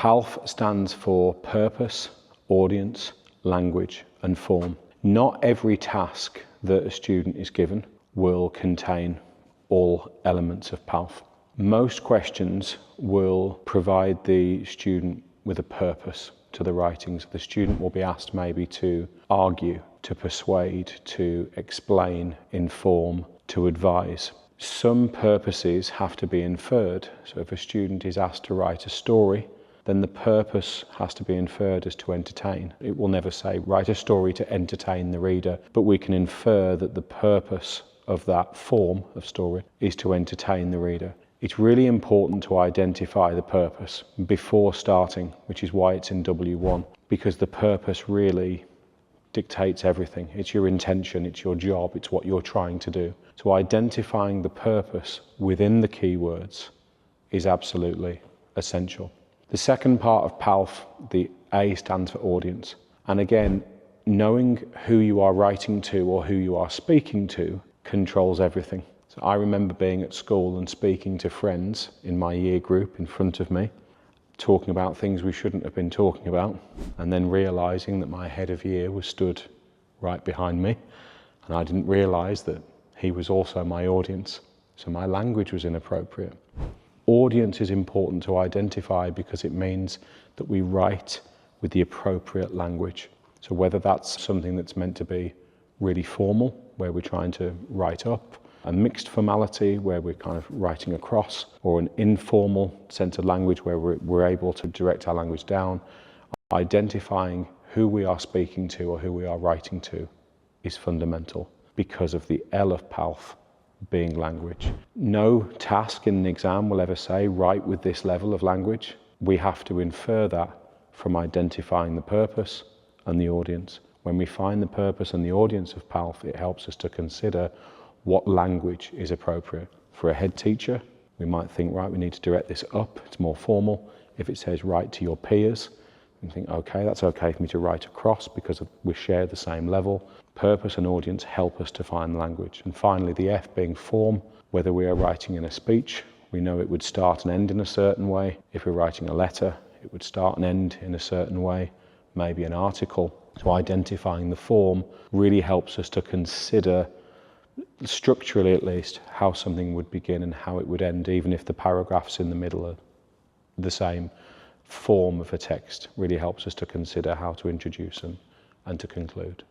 PALF stands for purpose, audience, language and form. Not every task that a student is given will contain all elements of PALF. Most questions will provide the student with a purpose to the writings. The student will be asked maybe to argue, to persuade, to explain, inform, to advise. Some purposes have to be inferred. So if a student is asked to write a story, then the purpose has to be inferred as to entertain. It will never say, write a story to entertain the reader, but we can infer that the purpose of that form of story is to entertain the reader. It's really important to identify the purpose before starting, which is why it's in W1, because the purpose really dictates everything. It's your intention, it's your job, it's what you're trying to do. So identifying the purpose within the keywords is absolutely essential. The second part of PALF, the A stands for audience. And again, knowing who you are writing to or who you are speaking to controls everything. So I remember being at school and speaking to friends in my year group in front of me, talking about things we shouldn't have been talking about, and then realizing that my head of year was stood right behind me, and I didn't realize that he was also my audience. So my language was inappropriate. Audience is important to identify because it means that we write with the appropriate language. So whether that's something that's meant to be really formal, where we're trying to write up, a mixed formality where we're kind of writing across, or an informal sense of language where we're able to direct our language down, identifying who we are speaking to or who we are writing to is fundamental because of the L of PALF being language. No task in an exam will ever say, write with this level of language. We have to infer that from identifying the purpose and the audience. When we find the purpose and the audience of PALF, it helps us to consider what language is appropriate. For a head teacher, we might think, right, we need to direct this up, it's more formal. If it says write to your peers, we think, okay, that's okay for me to write across because we share the same level. Purpose and audience help us to find language. And finally, the F being form, whether we are writing in a speech, we know it would start and end in a certain way. If we're writing a letter, it would start and end in a certain way, maybe an article. So identifying the form really helps us to consider, structurally at least, how something would begin and how it would end, even if the paragraphs in the middle are the same form of a text. Really helps us to consider how to introduce them and to conclude.